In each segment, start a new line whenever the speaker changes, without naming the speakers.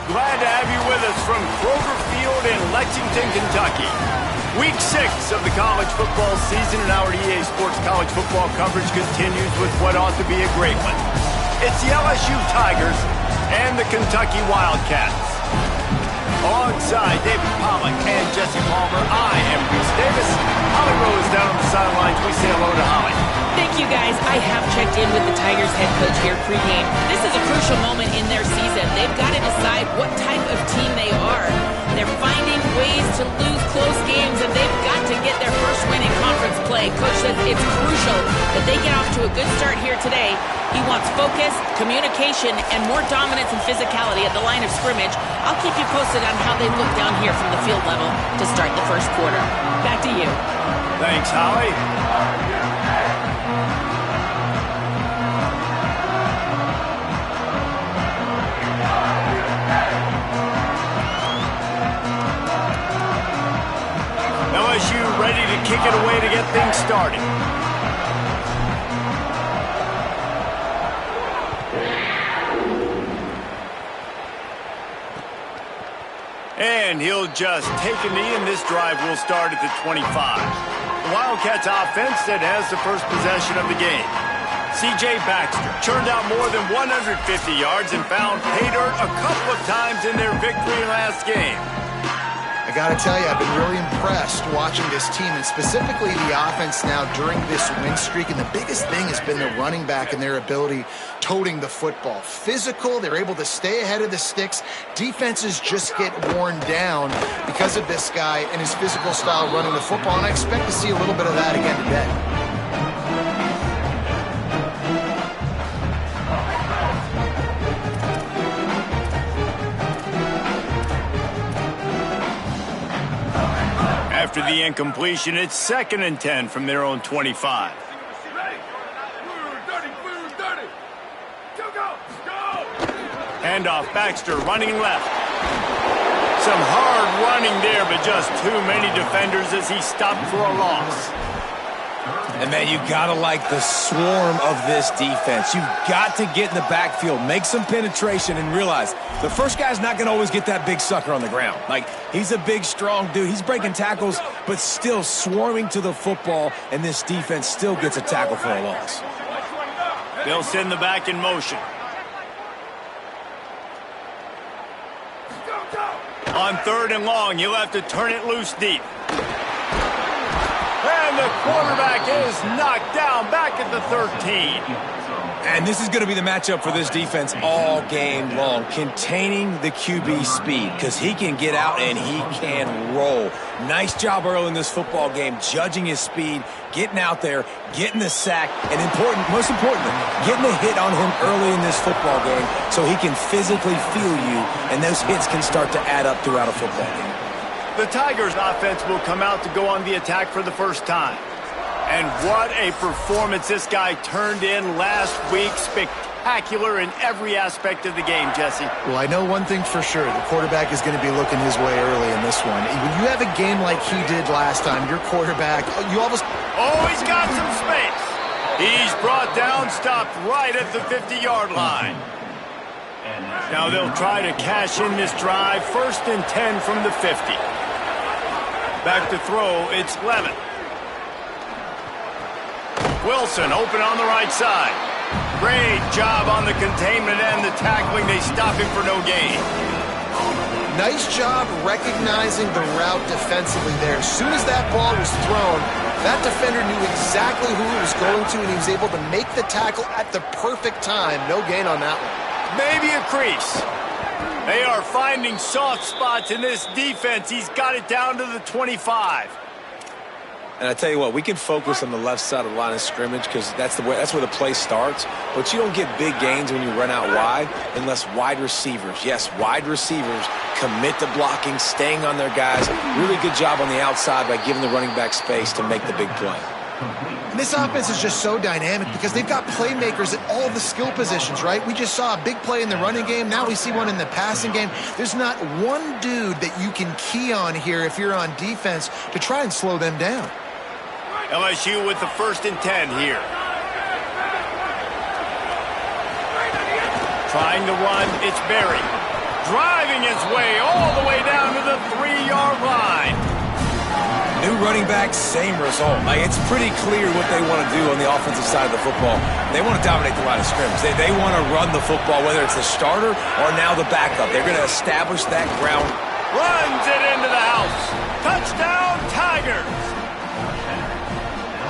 Glad to have you with us from Kroger Field in Lexington, Kentucky. Week 6 of the college football season and our EA Sports college football coverage continues with what ought to be a great one. It's the LSU Tigers and the Kentucky Wildcats. Alongside David Pollack and Jesse Palmer, I am Reese Davis. Holly Rose down on the sidelines. We say hello to Holly.
Thank you, guys. I have checked in with the Tigers head coach here pregame. This is a crucial moment in their season. They've got to decide what type of team they are. They're finding ways to lose close games, and they've got to get their first win in conference play. Coach says it's crucial that they get off to a good start here today. He wants focus, communication, and more dominance and physicality at the line of scrimmage. I'll keep you posted on how they look down here from the field level to start the first quarter. Back to you.
Thanks, Holly. LSU ready to kick it away to get things started. And he'll just take a knee, and this drive will start at the 25. The Wildcats offense that has the first possession of the game. C.J. Baxter churned out more than 150 yards and found pay dirt a couple of times in their victory last game.
I got to tell you, I've been really impressed watching this team, and specifically the offense now during this win streak. And the biggest thing has been the running back and their ability toting the football. Physical, they're able to stay ahead of the sticks. Defenses just get worn down because of this guy and his physical style running the football, and I expect to see a little bit of that again today.
After the incompletion, it's 2nd and 10 from their own 25. Handoff, Baxter running left. Some hard running there, but just too many defenders as he stopped for a loss.
And, man, you got to like the swarm of this defense. You've got to get in the backfield, make some penetration, and realize the first guy's not going to always get that big sucker on the ground. Like, he's a big, strong dude. He's breaking tackles, but still swarming to the football, and this defense still gets a tackle for a loss.
They'll send the back in motion. On 3rd and long, you'll have to turn it loose deep. And the quarterback is knocked down back at the 13.
And this is going to be the matchup for this defense all game long, containing the QB speed, because he can get out and he can roll. Nice job early in this football game, judging his speed, getting out there, getting the sack, and most importantly, getting a hit on him early in this football game so he can physically feel you, and those hits can start to add up throughout a football game.
The Tigers offense will come out to go on the attack for the first time. And what a performance this guy turned in last week. Spectacular in every aspect of the game, Jesse.
Well, I know one thing for sure. The quarterback is going to be looking his way early in this one. When you have a game like he did last time, your quarterback, you almost...
Oh, he's got some space. He's brought down, stopped right at the 50-yard line. Now they'll try to cash in this drive. 1st and 10 from the 50. Back to throw, it's Levin. Wilson open on the right side. Great job on the containment and the tackling. They stop him for no gain.
Nice job recognizing the route defensively there. As soon as that ball was thrown, that defender knew exactly who he was going to, and he was able to make the tackle at the perfect time. No gain on that one.
Maybe a crease. They are finding soft spots in this defense. He's got it down to the 25.
And I tell you what, we can focus on the left side of the line of scrimmage because that's where the play starts. But you don't get big gains when you run out wide unless wide receivers, yes, wide receivers commit to blocking, staying on their guys. Really good job on the outside by giving the running back space to make the big play.
And this offense is just so dynamic because they've got playmakers at all the skill positions, right? We just saw a big play in the running game. Now we see one in the passing game. There's not one dude that you can key on here if you're on defense to try and slow them down.
LSU with the 1st and 10 here. Trying to run, it's Berry. driving his way all the way down to the 3-yard line.
New running back, same result. Like, it's pretty clear what they want to do on the offensive side of the football. They want to dominate the line of scrimmage. They want to run the football, whether it's the starter or now the backup. They're going to establish that ground.
Runs it into the house. Touchdown, Tigers.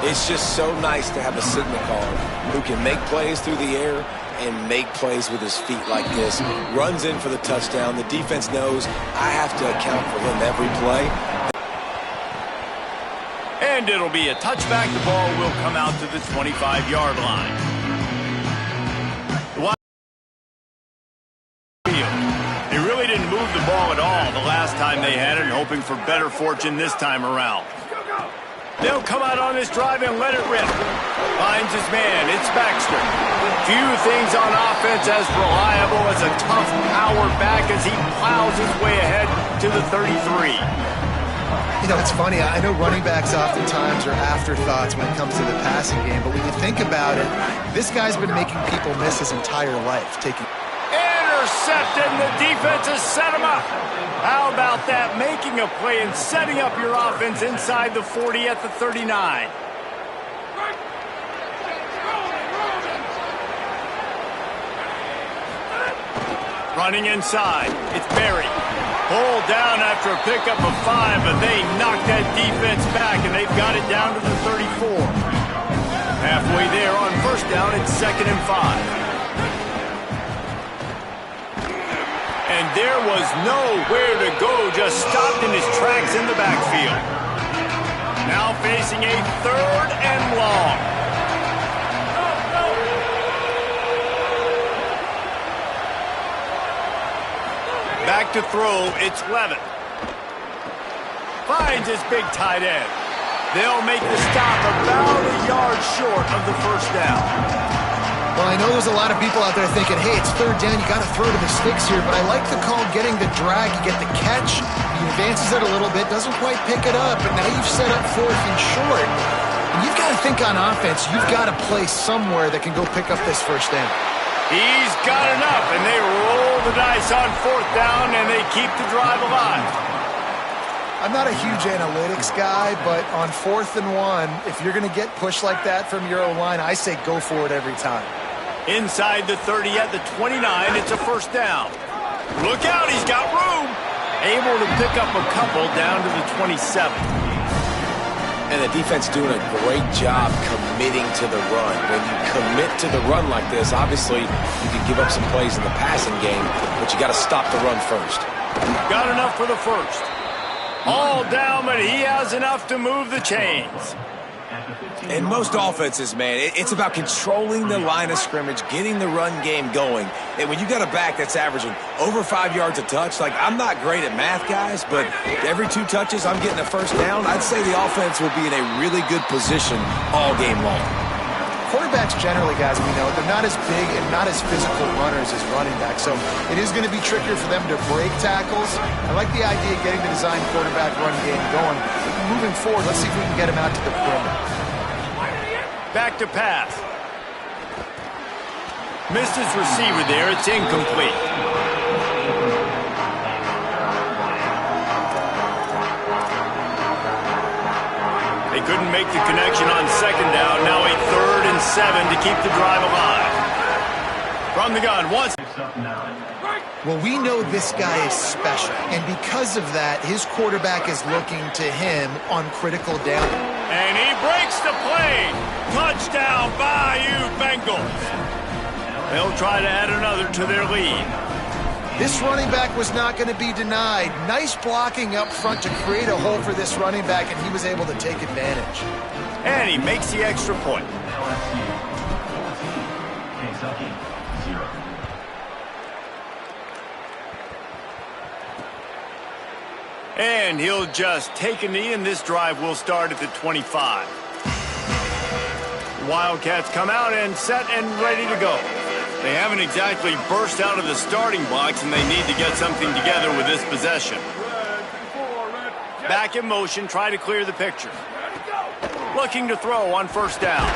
It's just so nice to have a signal caller who can make plays through the air and make plays with his feet like this. Runs in for the touchdown. The defense knows I have to account for him every play.
And it'll be a touchback. The ball will come out to the 25-yard line. They really didn't move the ball at all the last time they had it, hoping for better fortune this time around. They'll come out on this drive and let it rip. Finds his man. It's Baxter. Few things on offense as reliable as a tough power back as he plows his way ahead to the 33.
You know, it's funny. I know running backs oftentimes are afterthoughts when it comes to the passing game, but when you think about it, this guy's been making people miss his entire life.
Intercepted, and the defense has set him up. How about that? Making a play and setting up your offense inside the 40 at the 39. Running inside. It's Berry. Pulled down after a pickup of 5, but they knocked that defense back, and they've got it down to the 34. Halfway there on first down, it's 2nd and 5. And there was nowhere to go, just stopped in his tracks in the backfield. Now facing a 3rd and long. Back to throw, it's Levitt. Finds his big tight end. They'll make the stop about a yard short of the first down.
Well, I know there's a lot of people out there thinking, hey, it's 3rd down, you got to throw to the sticks here, but I like the call getting the drag, you get the catch, he advances it a little bit, doesn't quite pick it up, but now you've set up 4th and short. And you've got to think on offense, you've got to play somewhere that can go pick up this first down.
He's got enough, and they roll the dice on 4th down, and they keep the drive alive.
I'm not a huge analytics guy, but on 4th and 1, if you're going to get pushed like that from your O-line, I say go for it every time.
Inside the 30 at the 29, it's a first down. Look out, he's got room. Able to pick up a couple down to the 27.
And the defense doing a great job committing to the run. When you commit to the run like this, obviously you can give up some plays in the passing game, but you got to stop the run first.
Got enough for the first. All down, but he has enough to move the chains.
In most offenses, man, it's about controlling the line of scrimmage, getting the run game going. And when you got a back that's averaging over 5 yards a touch, like, I'm not great at math, guys, but every 2 touches I'm getting a first down, I'd say the offense will be in a really good position all game long.
Quarterbacks generally, guys, we know, they're not as big and not as physical runners as running backs, so it is going to be trickier for them to break tackles. I like the idea of getting the design quarterback run game going. Moving forward, let's see if we can get him out to the perimeter.
Back to pass. Missed his receiver there. It's incomplete. They couldn't make the connection on 2nd down. Now a 3rd and 7 to keep the drive alive. From the gun, once.
Well, we know this guy is special, and because of that, his quarterback is looking to him on critical down.
And he breaks the play. Touchdown, Bayou Bengals. They'll try to add another to their lead.
This running back was not going to be denied. Nice blocking up front to create a hole for this running back, and he was able to take advantage.
And he makes the extra point. And he'll just take a knee, and this drive will start at the 25. Wildcats come out and set and ready to go. They haven't exactly burst out of the starting blocks, and they need to get something together with this possession. Back in motion, try to clear the picture. Looking to throw on first down.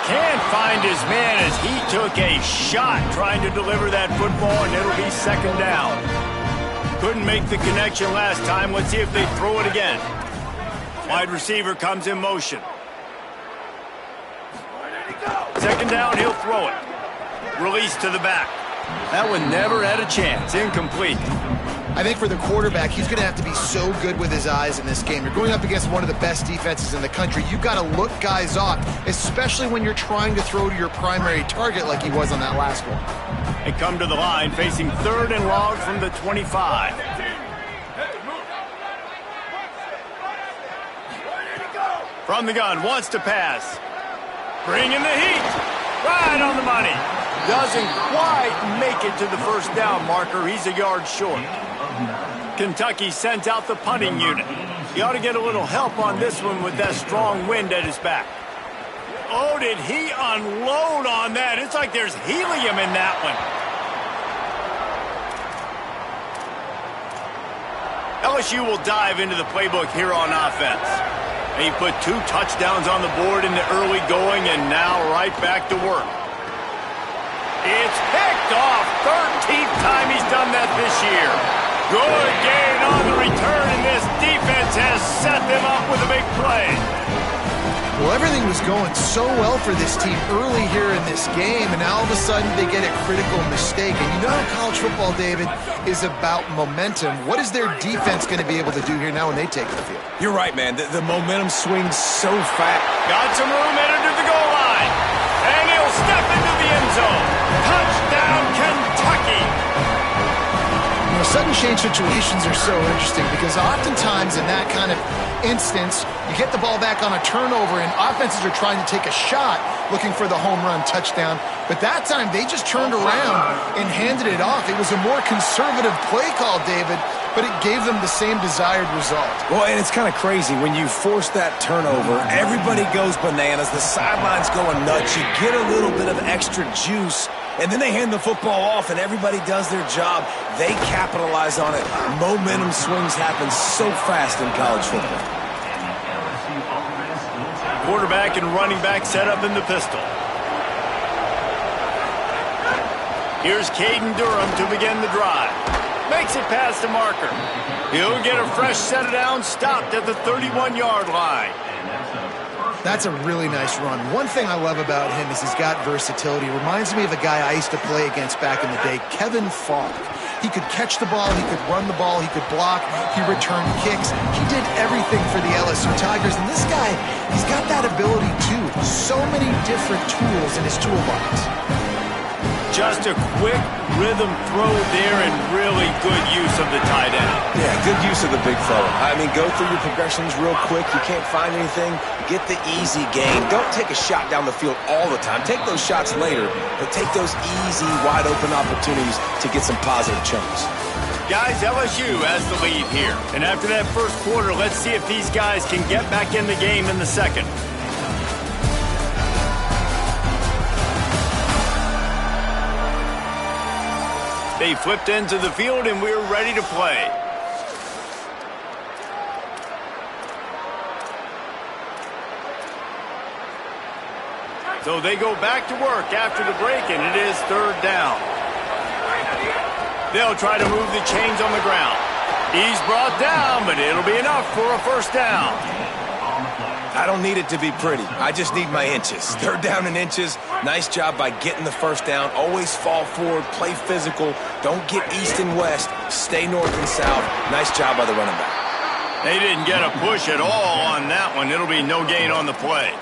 Can't find his man as he took a shot trying to deliver that football, and it'll be 2nd down. Couldn't make the connection last time. Let's see if they throw it again. Wide receiver comes in motion. Second down, he'll throw it. Release to the back. That one never had a chance. Incomplete.
I think for the quarterback, he's going to have to be so good with his eyes in this game. You're going up against one of the best defenses in the country. You've got to look guys off, especially when you're trying to throw to your primary target like he was on that last one.
They come to the line facing 3rd and long from the 25. From the gun, wants to pass. Bringing the heat. Right on the money. Doesn't quite make it to the first down marker. He's a yard short. Kentucky sends out the punting unit. He ought to get a little help on this one with that strong wind at his back. Oh, did he unload on that? It's like there's helium in that one. LSU will dive into the playbook here on offense. He put 2 touchdowns on the board in the early going and now right back to work. It's picked off. 13th time he's done that this year. Good gain on the return, and this defense has set them up with a big play.
Well, everything was going so well for this team early here in this game, and now all of a sudden they get a critical mistake. And you know how college football, David, is about momentum. What is their defense going to be able to do here now when they take the field?
You're right, man. The momentum swings so fast.
Got some room headed to the goal line. And he'll step into the end zone. Touchdown, Kentucky.
You know, sudden change situations are so interesting because oftentimes in that kind of instance, you get the ball back on a turnover and offenses are trying to take a shot looking for the home run touchdown. But that time they just turned around and handed it off. It was a more conservative play call, David, but it gave them the same desired result.
Well, and it's kind of crazy. When you force that turnover, everybody goes bananas. The sideline's going nuts. You get a little bit of extra juice, and then they hand the football off, and everybody does their job. They capitalize on it. Momentum swings happen so fast in college football.
Quarterback and running back set up in the pistol. Here's Caden Durham to begin the drive. Makes it past the marker. He'll get a fresh set of downs, stopped at the 31-yard line.
That's a really nice run. One thing I love about him is he's got versatility. Reminds me of a guy I used to play against back in the day, Kevin Falk. He could catch the ball, he could run the ball, he could block, he returned kicks. He did everything for the LSU Tigers, and this guy, he's got that ability too. So many different tools in his toolbox.
Just a quick rhythm throw there and really good use of the tight end.
Yeah, good use of the big fella. I mean, go through your progressions real quick. You can't find anything, get the easy gain. Don't take a shot down the field all the time. Take those shots later, but take those easy, wide-open opportunities to get some positive chunks.
Guys, LSU has the lead here. And after that first quarter, let's see if these guys can get back in the game in the second. They flipped into the field, and we're ready to play. So they go back to work after the break, and it is 3rd down. They'll try to move the chains on the ground. He's brought down, but it'll be enough for a first down.
I don't need it to be pretty. I just need my inches. 3rd down in inches. Nice job by getting the first down. Always fall forward, play physical. Don't get east and west. Stay north and south. Nice job by the running back.
They didn't get a push at all on that one. It'll be no gain on the play.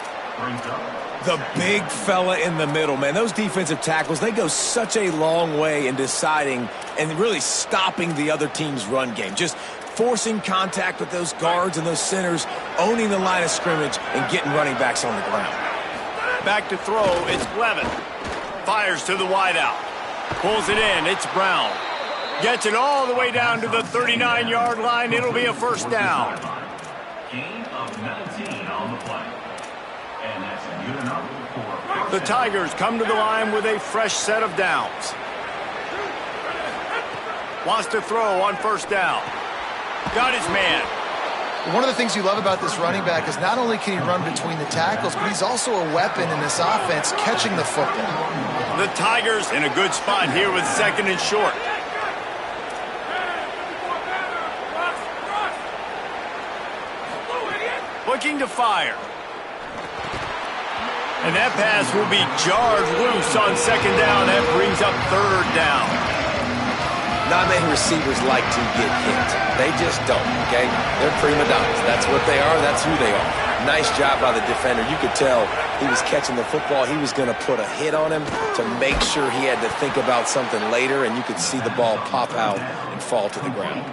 The big fella in the middle, man. Those defensive tackles, they go such a long way in deciding and really stopping the other team's run game. Just forcing contact with those guards and those centers, owning the line of scrimmage, and getting running backs on the ground.
Back to throw, it's Levin. Fires to the wideout. Pulls it in, it's Brown. Gets it all the way down to the 39-yard line. It'll be a first down.
Gain of 19 on the play. And that's unit number 4.
The Tigers come to the line with a fresh set of downs. Wants to throw on first down. Got his man.
One of the things you love about this running back is not only can he run between the tackles, but he's also a weapon in this offense catching the football.
The Tigers in a good spot here with 2nd and short. looking to fire. And that pass will be jarred loose on second down. That brings up third down.
Not many receivers like to get hit. They just don't, okay? They're prima donnas. That's what they are. That's who they are. Nice job by the defender. You could tell he was catching the football. He was going to put a hit on him to make sure he had to think about something later, and you could see the ball pop out and fall to the ground.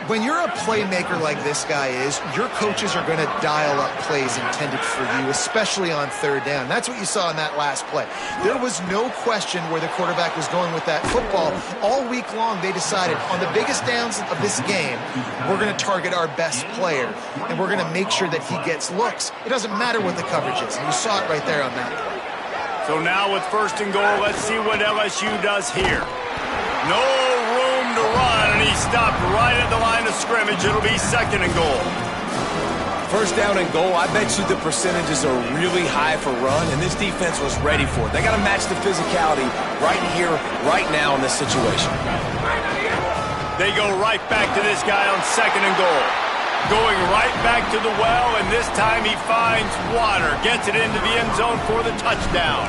When you're a playmaker like this guy is, your coaches are going to dial up plays intended for you, especially on third down. That's what you saw in that last play. There was no question where the quarterback was going with that football. All week long, they decided on the biggest downs of this game, we're going to target our best player, and we're going to make sure that he gets looks. It doesn't matter what the coverage is, and you saw it right there on that play.
So now with first and goal, let's see what LSU does here. No room to run, and he stopped right at the line of scrimmage. It'll be second and goal.
First down and goal, I bet you the percentages are really high for run, and this defense was ready for it. They got to match the physicality right here, right now in this situation.
They go right back to this guy on second and goal. Going right back to the well, and this time he finds water. Gets it into the end zone for the touchdown.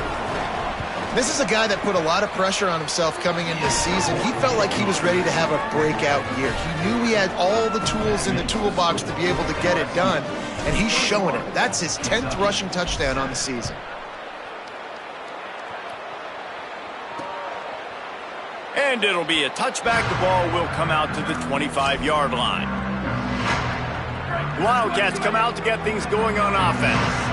This is a guy that put a lot of pressure on himself coming into this season. He felt like he was ready to have a breakout year. He knew he had all the tools in the toolbox to be able to get it done, and he's showing it. That's his 10th rushing touchdown on the season.
And it'll be a touchback. The ball will come out to the 25-yard line. Wildcats come out to get things going on offense.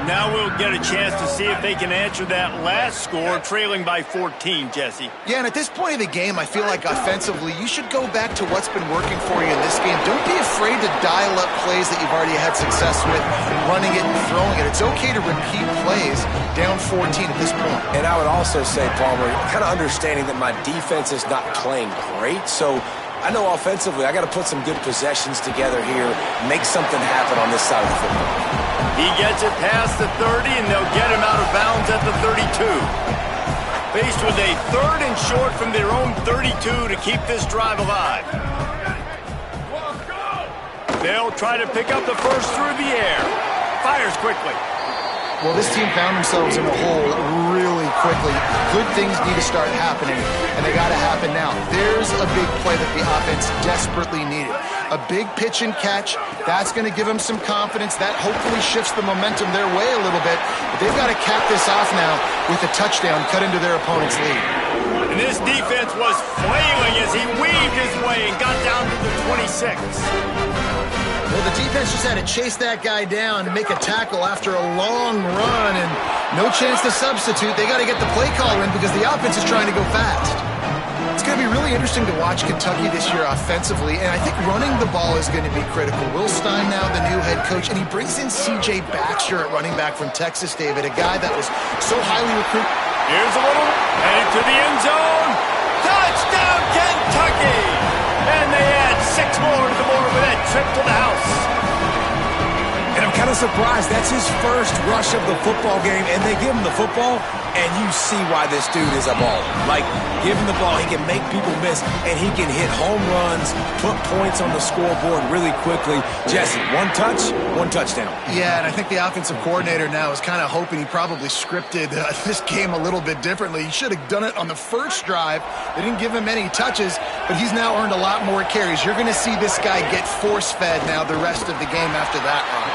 Now we'll get a chance to see if they can answer that last score, trailing by 14, Jesse.
Yeah, and at this point of the game, I feel like offensively, you should go back to what's been working for you in this game. Don't be afraid to dial up plays that you've already had success with, running it and throwing it. It's okay to repeat plays down 14 at this point.
And I would also say, Palmer, kind of understanding that my defense is not playing great, so I know offensively I got to put some good possessions together here, make something happen on this side of the football.
He gets it past the 30, and they'll get him out of bounds at the 32. Faced with a third and short from their own 32 to keep this drive alive. They'll try to pick up the first through the air. Fires quickly.
Well, this team found themselves in a hole really quickly. Good things need to start happening, and they got to happen now. There's a big play that the offense desperately needed. A big pitch and catch. That's going to give them some confidence. That hopefully shifts the momentum their way a little bit. But they've got to cap this off now with a touchdown cut into their opponent's lead.
And this defense was flailing as he weaved his way and got down to the 26.
Well, the defense just had to chase that guy down and make a tackle after a long run, and no chance to substitute. They got to get the play caller in because the offense is trying to go fast. It's going to be really interesting to watch Kentucky this year offensively, and I think running the ball is going to be critical. Will Stein now the new head coach, and he brings in C.J. Baxter at running back from Texas, David, a guy that was so highly recruited.
Here's a little, headed to the end zone. Touchdown, Kentucky! And they add 6 more to the board with that trip to the house.
And I'm kind of surprised. That's his first rush of the football game, and they give him the football, and you see why this dude is a baller. Like, give him the ball, he can make people miss, and he can hit home runs, put points on the scoreboard really quickly. Jesse, 1 touch, 1 touchdown.
Yeah, and I think the offensive coordinator now is kind of hoping he probably scripted this game a little bit differently. He should have done it on the first drive. They didn't give him any touches, but he's now earned a lot more carries. You're going to see this guy get force-fed now the rest of the game after that run.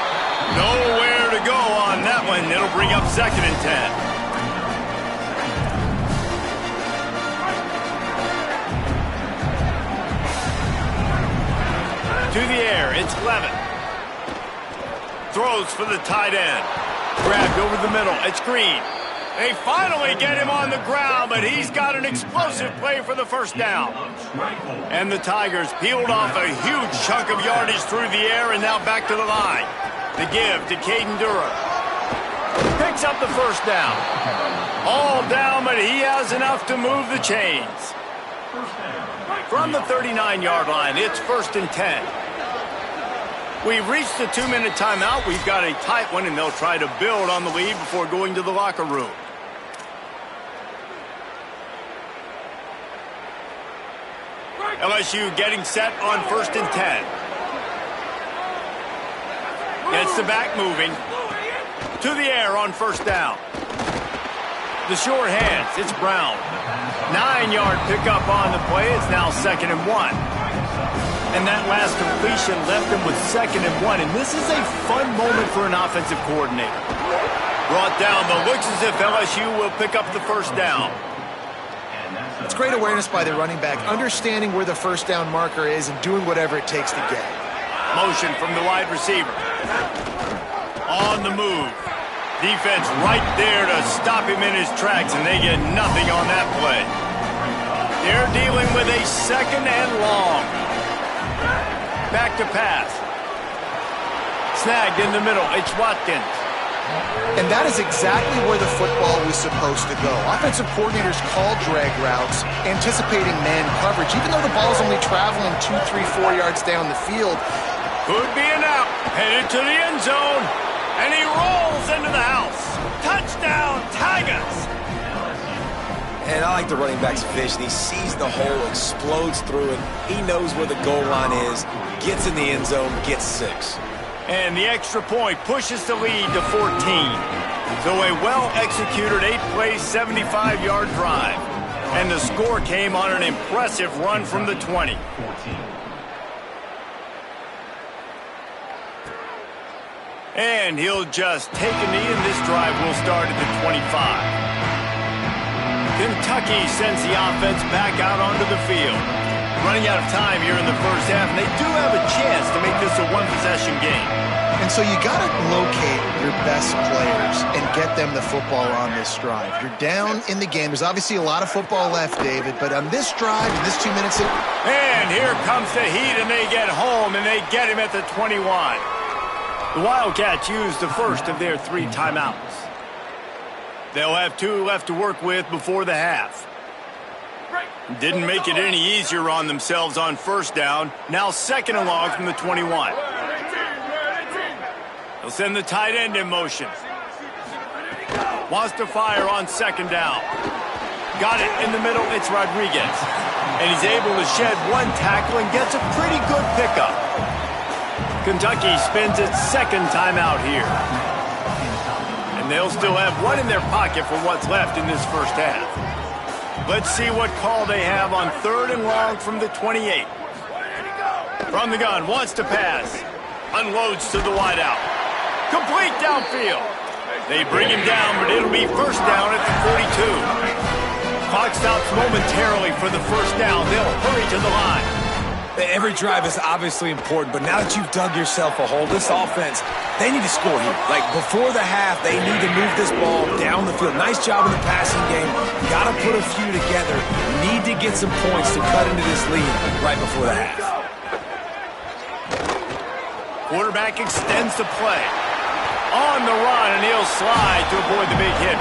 Nowhere to go on that one. It'll bring up second and 10. To the air, it's Levin. Throws for the tight end. Grabbed over the middle, it's Green. They finally get him on the ground, but he's got an explosive play for the first down. And the Tigers peeled off a huge chunk of yardage through the air and now back to the line. The give to Caden Durham. Picks up the first down. All down, but he has enough to move the chains. From the 39-yard line, it's first and 10. We've reached the 2-minute timeout. We've got a tight one, and they'll try to build on the lead before going to the locker room. LSU getting set on first and 10. Gets the back moving. To the air on first down. The short hands. It's Brown. 9-yard pickup on the play. It's now 2nd and 1. And that last completion left him with 2nd and 1. And this is a fun moment for an offensive coordinator. Brought down, but looks as if LSU will pick up the first down.
It's great awareness by the running back, understanding where the first down marker is and doing whatever it takes to get it.
Motion from the wide receiver. On the move. Defense right there to stop him in his tracks, and they get nothing on that play. They're dealing with a 2nd and long. Back to pass. Snagged in the middle. It's Watkins.
And that is exactly where the football was supposed to go. Offensive coordinators call drag routes, anticipating man coverage, even though the ball's only traveling 2, 3, 4 yards down the field.
Could be an out. Headed to the end zone. And he rolls into the house. Touchdown, Tigers.
And I like the running back's vision. He sees the hole, explodes through it. He knows where the goal line is, gets in the end zone, gets 6.
And the extra point pushes the lead to 14. So a well-executed 8-play, 75-yard drive. And the score came on an impressive run from the 20. And he'll just take a knee, and this drive will start at the 25. Kentucky sends the offense back out onto the field. Running out of time here in the first half, and they do have a chance to make this a one-possession game.
And so you got to locate your best players and get them the football on this drive. You're down in the game. There's obviously a lot of football left, David, but on this drive, this 2 minutes...
And here comes the heat, and they get home, and they get him at the 21. The Wildcats use the first of their 3 timeouts. They'll have 2 left to work with before the half. Didn't make it any easier on themselves on first down. Now 2nd and long from the 21. They'll send the tight end in motion. Wants to fire on 2nd down. Got it in the middle. It's Rodriguez. And he's able to shed 1 tackle and gets a pretty good pickup. Kentucky spends its 2nd timeout here. And they'll still have 1 in their pocket for what's left in this first half. Let's see what call they have on 3rd and long from the 28. From the gun, wants to pass. Unloads to the wideout. Complete downfield. They bring him down, but it'll be first down at the 42. Clock stops momentarily for the first down. They'll hurry to the line.
Every drive is obviously important, but now that you've dug yourself a hole, this offense, they need to score here. Like, before the half, they need to move this ball down the field. Nice job in the passing game. Got to put a few together. Need to get some points to cut into this lead right before the half.
Quarterback extends the play. On the run, and he'll slide to avoid the big hit.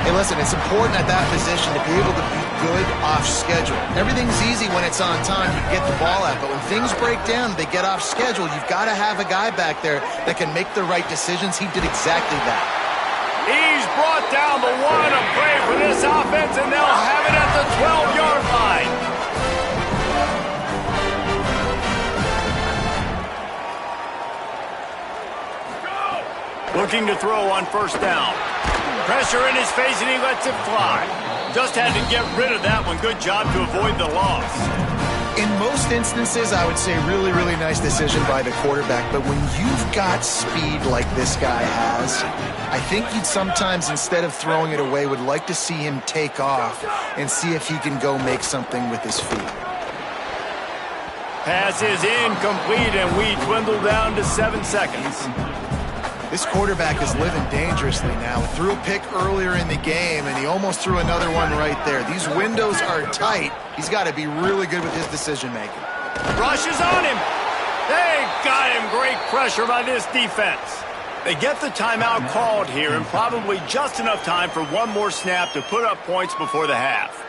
Hey, listen, it's important at that position to be able to be good off schedule. Everything's easy when it's on time. You get the ball out. But when things break down, they get off schedule. You've got to have a guy back there that can make the right decisions. He did exactly that.
He's brought down the 1 to play for this offense, and they'll have it at the 12-yard line. Looking to throw on first down. Pressure in his face, and he lets it fly. Just had to get rid of that one. Good job to avoid the loss.
In most instances, I would say really, really nice decision by the quarterback. But when you've got speed like this guy has, I think you'd sometimes, instead of throwing it away, would like to see him take off and see if he can go make something with his feet.
Pass is incomplete, and we dwindle down to 7 seconds.
This quarterback is living dangerously now. Threw a pick earlier in the game, and he almost threw another one right there. These windows are tight. He's got to be really good with his decision-making.
Rushes on him. They got him. Great pressure by this defense. They get the timeout called here, and probably just enough time for 1 more snap to put up points before the half.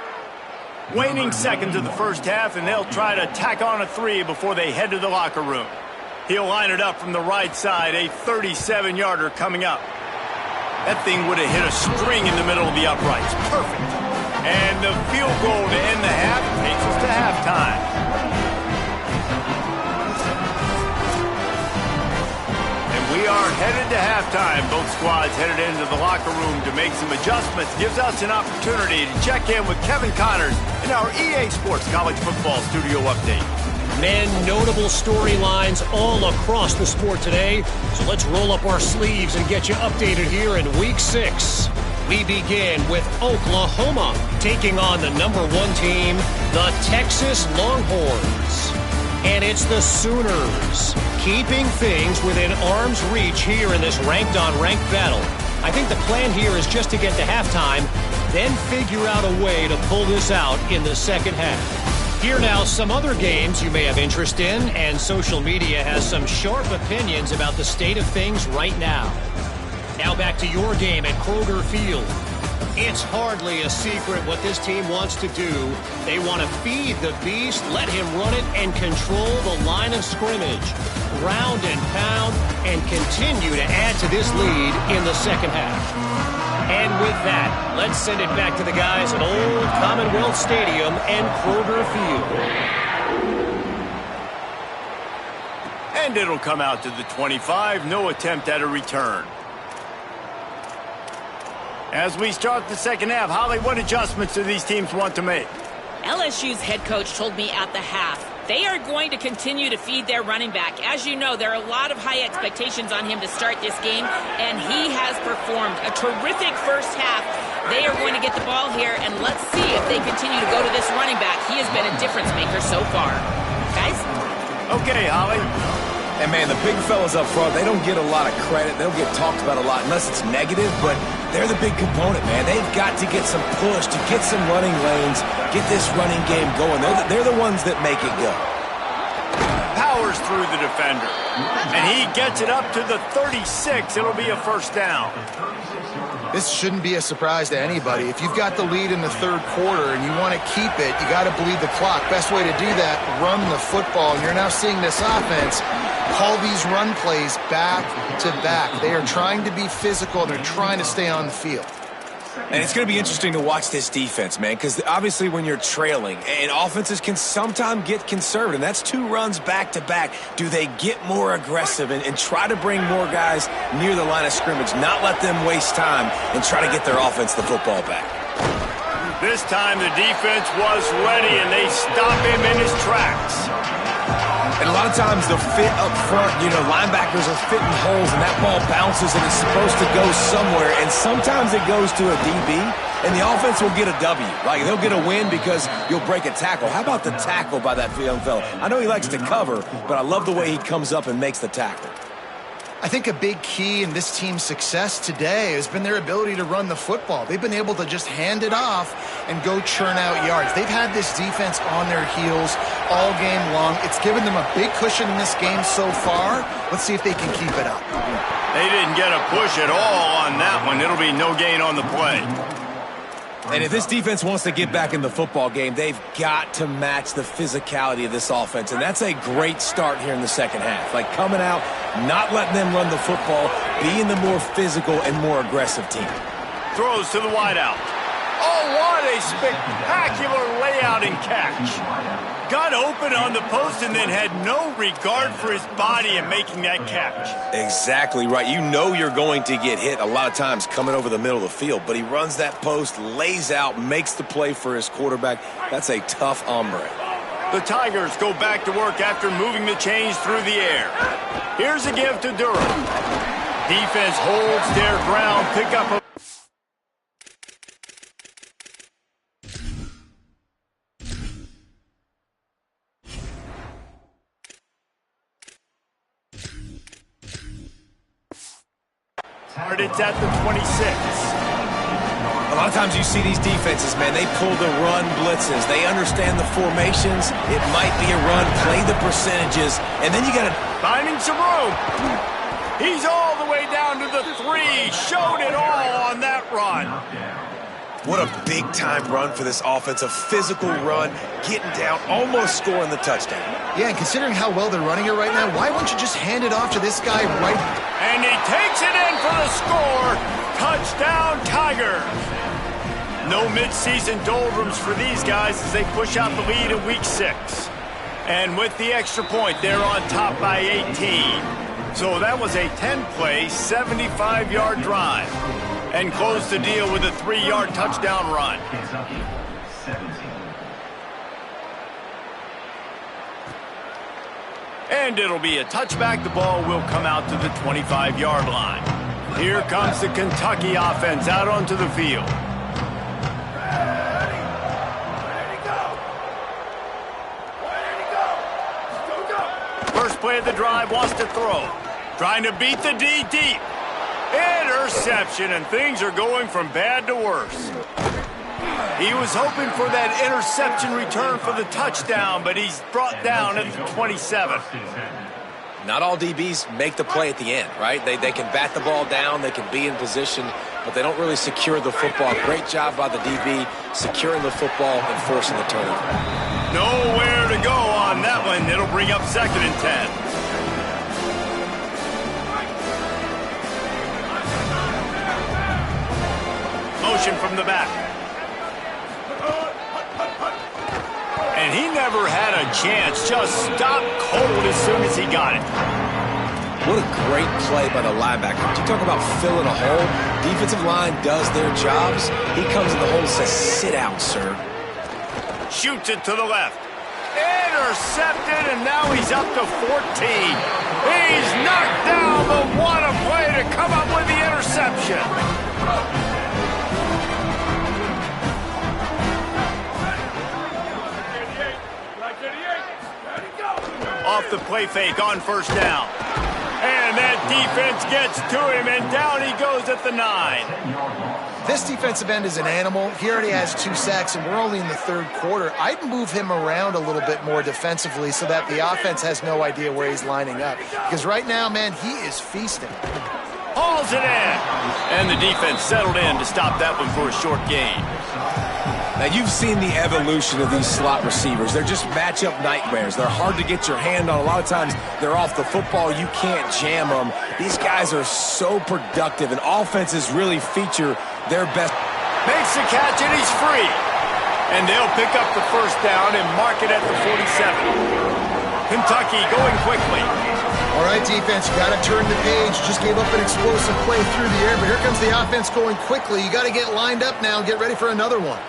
Waning seconds of the first half, and they'll try to tack on a 3 before they head to the locker room. He'll line it up from the right side, a 37-yarder coming up. That thing would have hit a string in the middle of the uprights. Perfect. And the field goal to end the half takes us to halftime. And we headed to halftime. Both squads headed into the locker room to make some adjustments. Gives us an opportunity to check in with Kevin Connors in our EA Sports College Football Studio Update.
Men, notable storylines all across the sport today. So let's roll up our sleeves and get you updated here in Week 6. We begin with Oklahoma taking on the #1 team, the Texas Longhorns. And it's the Sooners keeping things within arm's reach here in this ranked-on-ranked battle. I think the plan here is just to get to halftime, then figure out a way to pull this out in the second half. Here now, some other games you may have interest in, and social media has some sharp opinions about the state of things right now. Now back to your game at Kroger Field. It's hardly a secret what this team wants to do. They want to feed the beast, let him run it, and control the line of scrimmage. Ground and pound, and continue to add to this lead in the second half. And with that, let's send it back to the guys at Old Commonwealth Stadium and Kroger Field.
And it'll come out to the 25. No attempt at a return. As we start the second half, Holly, what adjustments do these teams want to make?
LSU's head coach told me at the half they are going to continue to feed their running back. As you know, there are a lot of high expectations on him to start this game, and he has performed a terrific first half. They are going to get the ball here, and let's see if they continue to go to this running back. He has been a difference maker so far. Guys?
Okay, Holly.
And, man, the big fellas up front, they don't get a lot of credit. They don't get talked about a lot unless it's negative, but they're the big component, man. They've got to get some push, to get some running lanes, get this running game going. They're the ones that make it go.
Powers through the defender. And he gets it up to the 36. It'll be a first down.
This shouldn't be a surprise to anybody. If you've got the lead in the third quarter and you want to keep it, you got to bleed the clock. Best way to do that, run the football. And you're now seeing this offense call these run plays back to back. They are trying to be physical. They're trying to stay on the field.
And it's going to be interesting to watch this defense, man, because obviously when you're trailing, and offenses can sometimes get conservative. That's 2 runs back-to-back. Do they get more aggressive and try to bring more guys near the line of scrimmage, not let them waste time, and try to get their offense the football back?
This time the defense was ready, and they stop him in his tracks.
And a lot of times the fit up front, linebackers are fitting holes and that ball bounces and it's supposed to go somewhere. And sometimes it goes to a DB and the offense will get a W. Like they'll get a win because you'll break a tackle. How about the tackle by that young fella? I know he likes to cover, but I love the way he comes up and makes the tackle.
I think a big key in this team's success today has been their ability to run the football. They've been able to just hand it off and go churn out yards. They've had this defense on their heels all game long. It's given them a big cushion in this game so far. Let's see if they can keep it up.
They didn't get a push at all on that one. It'll be no gain on the play.
And if this defense wants to get back in the football game, they've got to match the physicality of this offense. And that's a great start here in the second half. Like coming out, not letting them run the football, being the more physical and more aggressive team.
Throws to the wideout. Oh, what a spectacular layout and catch. Got open on the post and then had no regard for his body in making that catch.
Exactly right. You know you're going to get hit a lot of times coming over the middle of the field, but he runs that post, lays out, makes the play for his quarterback. That's a tough hombre.
The Tigers go back to work after moving the chains through the air. Here's a give to Durham. Defense holds their ground, pick up a... It's at the 26.
A lot of times you see these defenses, man, they pull the run blitzes. They understand the formations. It might be a run, play the percentages, and then you got to...
Finding some room. He's all the way down to the 3. Showed it all on that run.
What a big-time run for this offense. A physical run, getting down, almost scoring the touchdown.
Yeah, and considering how well they're running it right now, why won't you just hand it off to this guy right...
And he takes it in for the score. Touchdown, Tigers. No mid-season doldrums for these guys as they push out the lead in Week 6. And with the extra point, they're on top by 18. So that was a 10-play, 75-yard drive. And closed the deal with a 3-yard touchdown run.
Kentucky, 17.
And it'll be a touchback. The ball will come out to the 25-yard line. Here comes the Kentucky offense out onto the field. First play of the drive, wants to throw. Trying to beat the D deep. Interception, and things are going from bad to worse. He was hoping for that interception return for the touchdown, but he's brought down at the 27.
Not all DBs make the play at the end, right? They can bat the ball down, they can be in position, but they don't really secure the football. Great job by the DB securing the football and forcing the turnover.
Nowhere to go on that one. It'll bring up 2nd and 10. Motion from the back. And he never had a chance. Just stopped cold as soon as he got it.
What a great play by the linebacker. You talk about filling a hole. Defensive line does their jobs. He comes in the hole and says, sit out, sir.
Shoots it to the left. Intercepted, and now he's up to 14. He's knocked down, but what a play to come up with the interception. Off the play fake on first down. And that defense gets to him, and down he goes at the 9.
This defensive end is an animal. He already has 2 sacks, and we're only in the 3rd quarter. I'd move him around a little bit more defensively so that the offense has no idea where he's lining up. Because right now, man, he is feasting.
Hauls it in. And the defense settled in to stop that one for a short gain.
Now, you've seen the evolution of these slot receivers. They're just matchup nightmares. They're hard to get your hand on. A lot of times, they're off the football. You can't jam them. These guys are so productive, and offenses really feature their best.
Makes the catch, and he's free. And they'll pick up the first down and mark it at the 47. Kentucky going quickly.
All right, defense, you got to turn the page. Just gave up an explosive play through the air, but here comes the offense going quickly. You got to get lined up now and get ready for another one.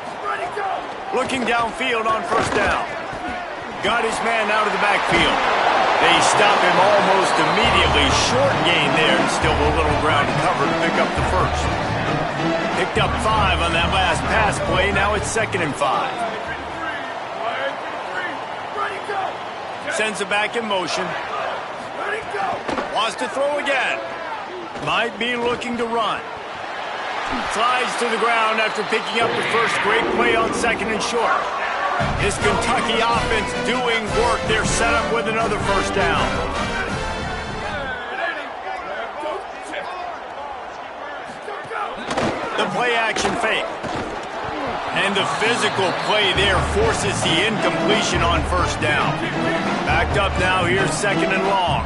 Looking downfield on first down. Got his man out of the backfield. They stop him almost immediately. Short gain there, and still a little ground to cover to pick up the first. Picked up 5 on that last pass play. Now it's 2nd and 5. Sends it back in motion. Wants to throw again. Might be looking to run. Slides to the ground after picking up the first. Great play on 2nd and short. This Kentucky offense doing work. They're set up with another first down. The play action fake. And the physical play there forces the incompletion on first down. Backed up now, here's 2nd and long.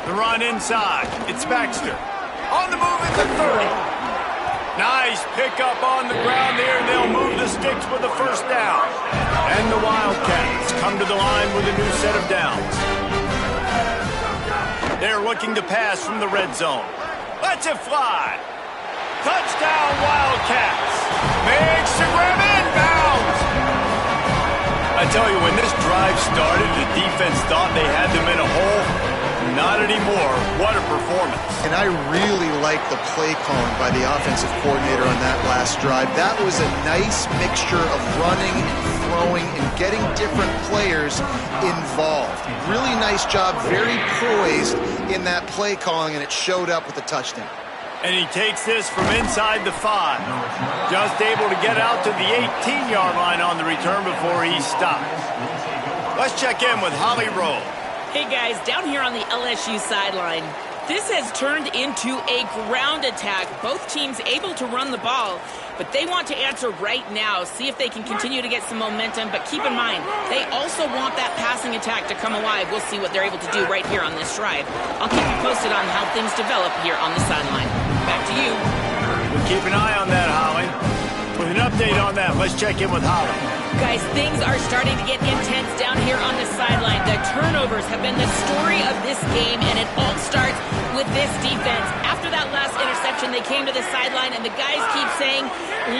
The run inside. It's Baxter. On the move at the 30. Nice pickup on the ground there. They'll move the sticks with the first down. And the Wildcats come to the line with a new set of downs. They're looking to pass from the red zone. Lets it fly. Touchdown, Wildcats. Makes the grab inbounds. I tell you, when this drive started, the defense thought they had them in a hole. Not anymore. What a performance.
And I really like the play calling by the offensive coordinator on that last drive. That was a nice mixture of running and throwing and getting different players involved. Really nice job, very poised in that play calling, and it showed up with the touchdown.
And he takes this from inside the 5. Just able to get out to the 18-yard line on the return before he stopped. Let's check in with Holly Rowe.
Hey guys, down here on the LSU sideline, this has turned into a ground attack. Both teams able to run the ball, but they want to answer right now, see if they can continue to get some momentum. But keep in mind, they also want that passing attack to come alive. We'll see what they're able to do right here on this drive. I'll keep you posted on how things develop here on the sideline. Back to you.
We'll keep an eye on that, Holly. With an update update on that. Let's check in with Holly.
Guys, things are starting to get intense down here on the sideline. The turnovers have been the story of this game, and it all starts with this defense. After that last interception, they came to the sideline, and the guys keep saying,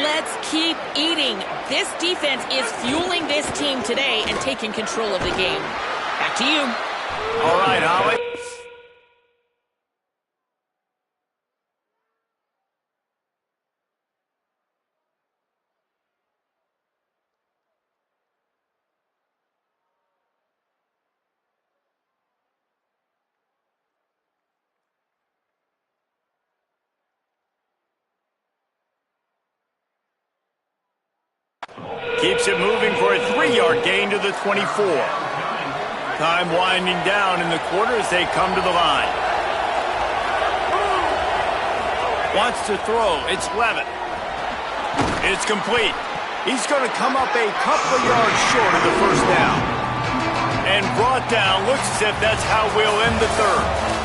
let's keep eating. This defense is fueling this team today and taking control of the game. Back to you.
All right, Holly. Keeps it moving for a 3-yard gain to the 24. Time winding down in the quarter as they come to the line. Wants to throw. It's Levitt. It's complete. He's going to come up a couple of yards short of the first down. And brought down. Looks as if that's how we'll end the third.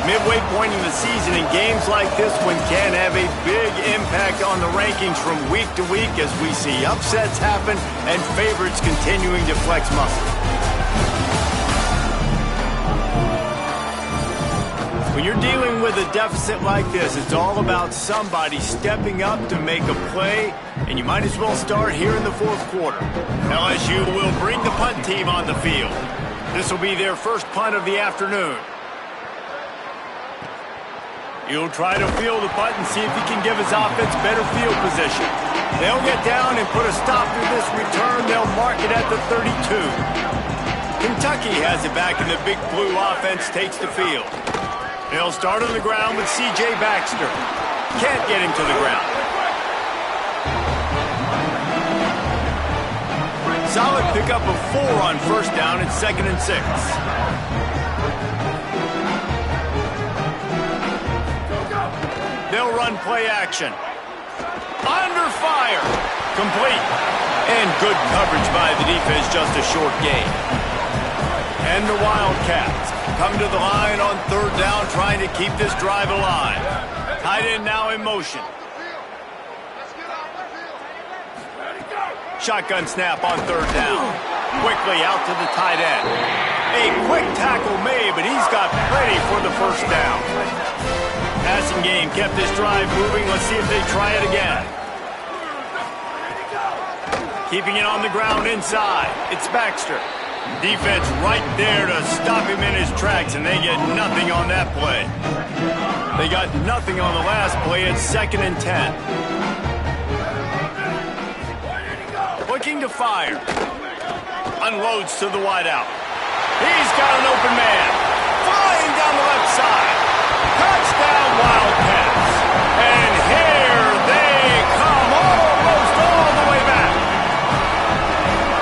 Midway point in the season, in games like this one can have a big impact on the rankings from week to week as we see upsets happen and favorites continuing to flex muscle. When you're dealing with a deficit like this, it's all about somebody stepping up to make a play, and you might as well start here in the fourth quarter. LSU will bring the punt team on the field. This will be their first punt of the afternoon. He'll try to field the punt and see if he can give his offense better field position. They'll get down and put a stop to this return. They'll mark it at the 32. Kentucky has it back, and the Big Blue offense takes the field. They'll start on the ground with C.J. Baxter. Can't get him to the ground. Solid pickup of 4 on first down. It's 2nd and 6. They'll run play action. Under fire. Complete. And good coverage by the defense, just a short gain. And the Wildcats come to the line on third down, trying to keep this drive alive. Tight end now in motion. Shotgun snap on third down. Quickly out to the tight end. A quick tackle made, but he's got plenty for the first down. Passing game kept this drive moving. Let's see if they try it again. Keeping it on the ground inside. It's Baxter. Defense right there to stop him in his tracks, and they get nothing on that play. They got nothing on the last play. It's 2nd and 10. Looking to fire. Unloads to the wideout. He's got an open man. Flying down the left side. Touchdown Wildcats. And here they come, almost all the way back.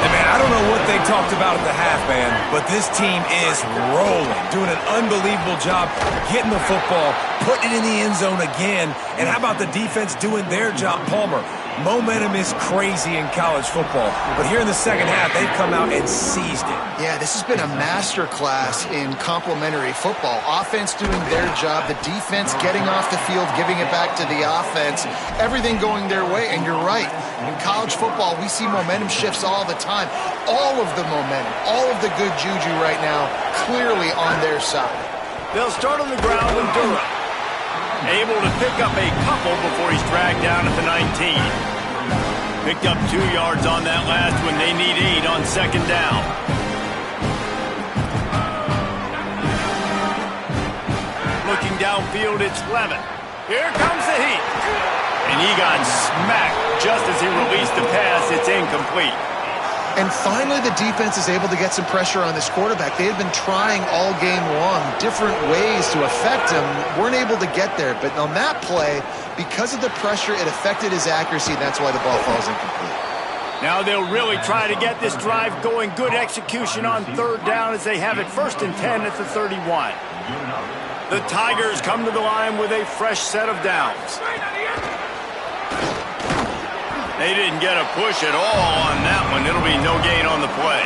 Hey, man, I don't know what they talked about at the half, man, but this team is rolling, doing an unbelievable job getting the football, putting it in the end zone again. And how about the defense doing their job, Palmer? Momentum is crazy in college football, but here in the second half, they've come out and seized it.
Yeah, this has been a masterclass in complementary football. Offense doing their job, the defense getting off the field, giving it back to the offense, everything going their way, and you're right. In college football, we see momentum shifts all the time. All of the momentum, all of the good juju right now, clearly on their side.
They'll start on the ground with Durham. Able to pick up a couple before he's dragged down at the 19. Picked up 2 yards on that last one. They need 8 on second down. Looking downfield, it's Levitt. Here comes the heat. And he got smacked just as he released the pass. It's incomplete.
And finally, the defense is able to get some pressure on this quarterback. They had been trying all game long different ways to affect him. Weren't able to get there. But on that play, because of the pressure, it affected his accuracy. And that's why the ball falls incomplete.
Now they'll really try to get this drive going. Good execution on third down as they have it 1st and 10 at the 31. The Tigers come to the line with a fresh set of downs. They didn't get a push at all on that one. It'll be no gain on the play.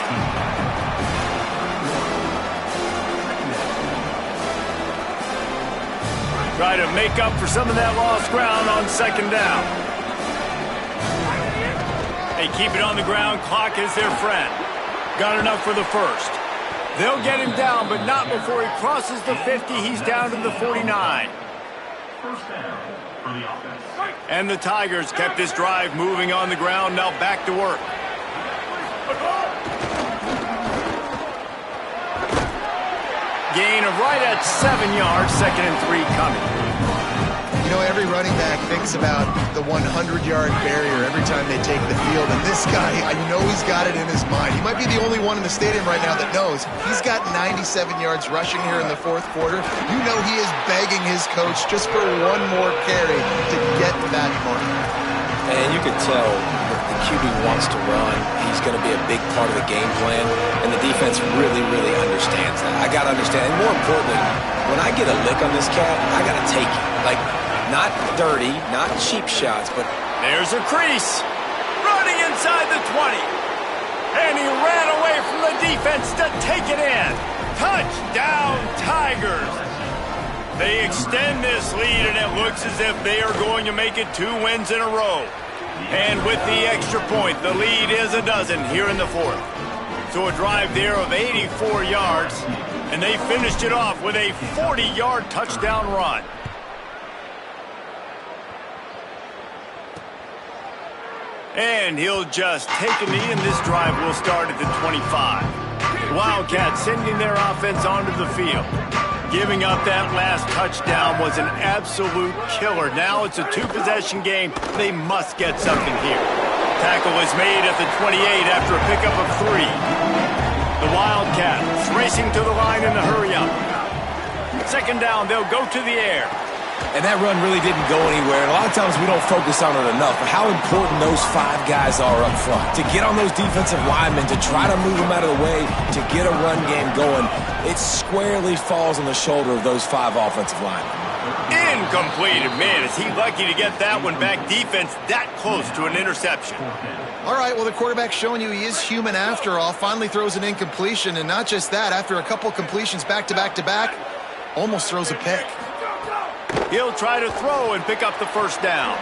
Try to make up for some of that lost ground on second down. They keep it on the ground. Clock is their friend. Got enough for the first. They'll get him down, but not before he crosses the 50. He's down to the 49.
First down for the offense.
And the Tigers kept this drive moving on the ground. Now back to work. Gain of right at 7 yards. 2nd and 3 coming.
You know, every running back thinks about the 100-yard barrier every time they take the field. And this guy, I know he's got it in his mind. He might be the only one in the stadium right now that knows he's got 97 yards rushing here in the 4th quarter. You know he is begging his coach just for one more carry to get that mark.
And you can tell the QB wants to run. He's going to be a big part of the game plan. And the defense really, really understands that. I got to understand. And more importantly, when I get a lick on this cat, I got to take it. Like, not dirty, not cheap shots, but...
There's a crease. Running inside the 20. And he ran away from the defense to take it in. Touchdown, Tigers. They extend this lead, and it looks as if they are going to make it 2 wins in a row. And with the extra point, the lead is a dozen here in the 4th. So a drive there of 84 yards, and they finished it off with a 40-yard touchdown run. And he'll just take a knee, and this drive will start at the 25. Wildcats sending their offense onto the field. Giving up that last touchdown was an absolute killer. Now it's a 2-possession game. They must get something here. Tackle is made at the 28 after a pickup of 3. The Wildcats racing to the line in the hurry-up. 2nd down, they'll go to the air.
And that run really didn't go anywhere. And a lot of times we don't focus on it enough. But how important those 5 guys are up front. To get on those defensive linemen, to try to move them out of the way, to get a run game going, it squarely falls on the shoulder of those 5 offensive linemen.
Incomplete. Man, is he lucky to get that one back. Defense that close to an interception.
All right, well, the quarterback's showing you he is human after all. Finally throws an incompletion. And not just that, after a couple completions back-to-back-to-back, almost throws a pick.
He'll try to throw and pick up the first down.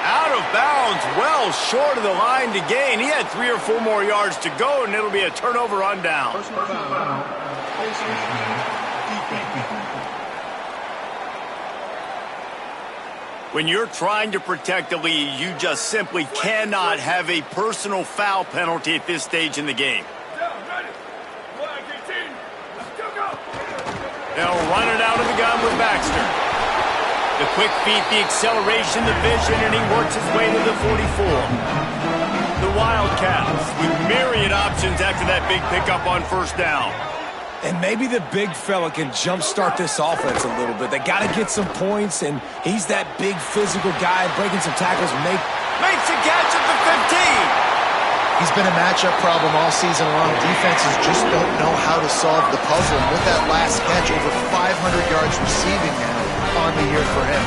Out of bounds, well short of the line to gain. He had 3 or 4 more yards to go, and it'll be a turnover on down. When you're trying to protect the lead, you just simply cannot have a personal foul penalty at this stage in the game. They'll run it out of the gun with Baxter. The quick feet, the acceleration, the vision, and he works his way to the 44. The Wildcats with myriad options after that big pickup on 1st down.
And maybe the big fella can jumpstart this offense a little bit. They got to get some points, and he's that big physical guy breaking some tackles.
Makes a catch at the 15.
He's been a matchup problem all season long. Defenses just don't know how to solve the puzzle. And with that last catch, over 500 yards receiving now on the year for him.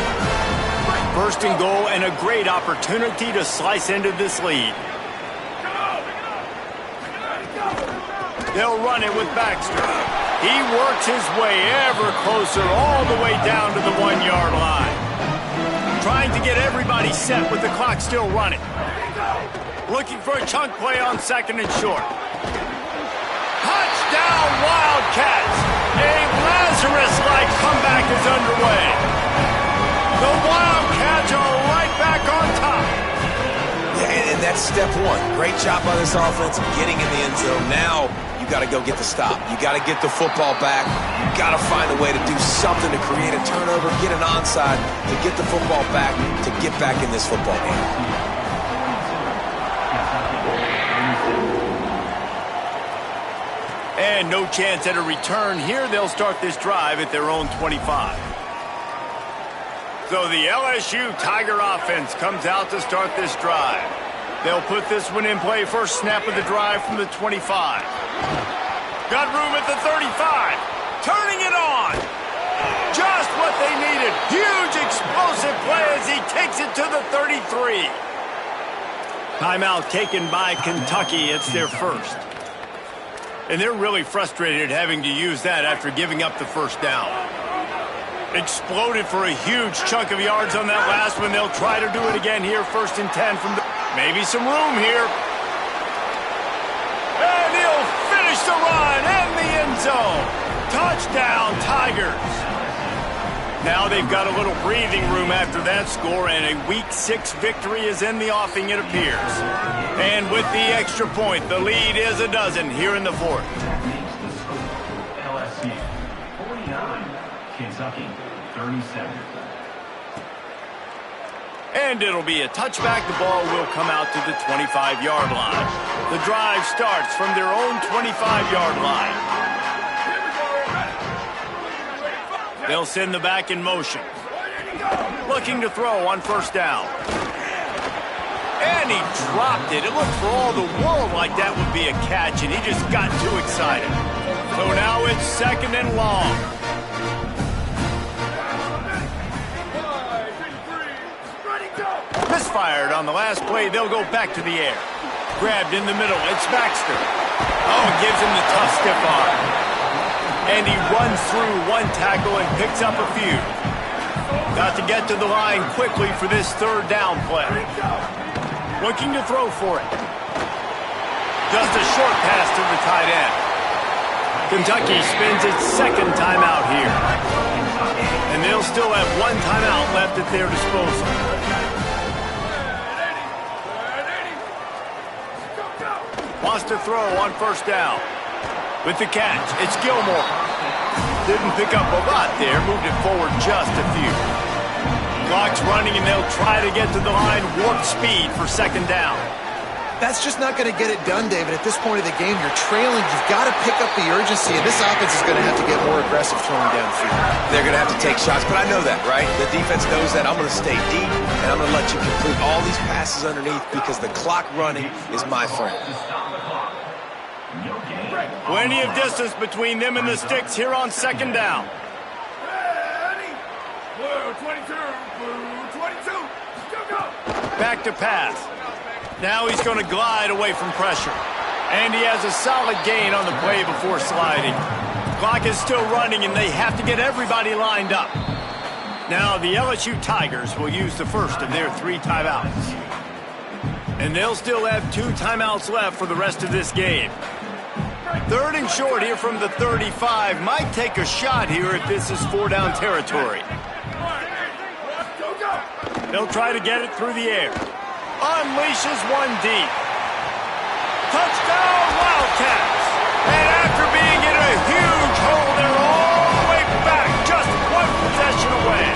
1st and goal, and a great opportunity to slice into this lead. They'll run it with Baxter. He works his way ever closer, all the way down to the 1-yard line. Trying to get everybody set with the clock still running. Looking for a chunk play on 2nd and short. Touchdown, Wildcats! A Lazarus-like comeback is underway. The Wildcats are right back on top.
Yeah, and that's step 1. Great job by this offense of getting in the end zone. Now you got to go get the stop. You got to get the football back. You got to find a way to do something to create a turnover, get an onside, to get the football back, to get back in this football game.
And no chance at a return here. They'll start this drive at their own 25. So the LSU Tiger offense comes out to start this drive. They'll put this one in play. First snap of the drive from the 25. Got room at the 35. Turning it on. Just what they needed. Huge explosive play as he takes it to the 33. Timeout taken by Kentucky. It's their first. And they're really frustrated having to use that after giving up the first down. Exploded for a huge chunk of yards on that last one. They'll try to do it again here. 1st and 10 from the... Maybe some room here. And he'll finish the run in the end zone. Touchdown, Tigers. Now they've got a little breathing room after that score, and a Week 6 victory is in the offing, it appears. And with the extra point, the lead is a dozen here in the fourth.
LSU 49, Kentucky 37.
And it'll be a touchback. The ball will come out to the 25-yard line. The drive starts from their own 25-yard line. They'll send the back in motion. Looking to throw on first down. And he dropped it. It looked for all the world like that would be a catch, and he just got too excited. So now it's second and long. Misfired on the last play. They'll go back to the air. Grabbed in the middle. It's Baxter. Oh, it gives him the tough stiff arm. And he runs through one tackle and picks up a few. Got to get to the line quickly for this third down play. Looking to throw for it. Just a short pass to the tight end. Kentucky spends its second timeout here. And they'll still have one timeout left at their disposal. Wants to throw on first down. With the catch, it's Gilmore. Didn't pick up a lot there, moved it forward just a few. Clock's running, and they'll try to get to the line, warp speed for second down.
That's just not going to get it done, David. At this point of the game, you're trailing. You've got to pick up the urgency, and this offense is going to have to get more aggressive throwing downfield.
They're going to have to take shots, but I know that, right? The defense knows that. I'm going to stay deep, and I'm going to let you complete all these passes underneath because the clock running is my friend.
Plenty of distance between them and the sticks here on second down. Back to pass. Now he's going to glide away from pressure. And he has a solid gain on the play before sliding. Clock is still running, and they have to get everybody lined up. Now the LSU Tigers will use the first of their 3 timeouts. And they'll still have 2 timeouts left for the rest of this game. Third and short here from the 35. Might take a shot here if this is 4-down territory. They'll try to get it through the air. Unleashes one deep. Touchdown, Wildcats! And after being in a huge hole, they're all the way back, just one possession away.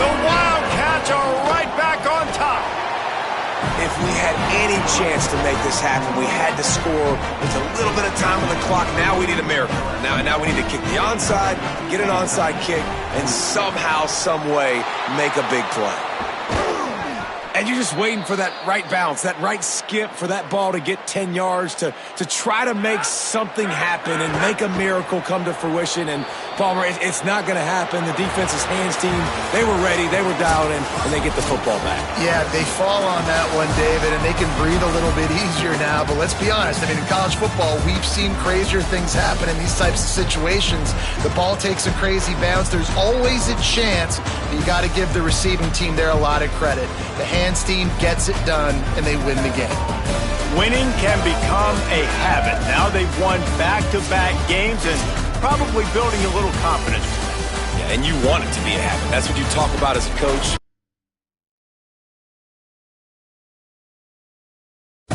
The Wildcats are right back on top.
If we had any chance to make this happen, we had to score with a little bit of time on the clock. Now we need a miracle. Now we need to kick the onside, get an onside kick, and somehow, some way, make a big play. And you're just waiting for that right bounce, that right skip for that ball to get 10 yards to try to make something happen and make a miracle come to fruition. And, Palmer, it's not going to happen. The defense's hands team, they were ready, they were dialed in, and they get the football back.
Yeah, they fall on that one, David, and they can breathe a little bit easier now. But let's be honest, I mean, in college football, we've seen crazier things happen in these types of situations. The ball takes a crazy bounce. There's always a chance, but you got to give the receiving team their allotted credit. The hands team gets it done, and they win the game.
Winning can become a habit. Now they've won back-to-back games and probably building a little confidence.
Yeah, and you want it to be a habit. That's what you talk about as a coach.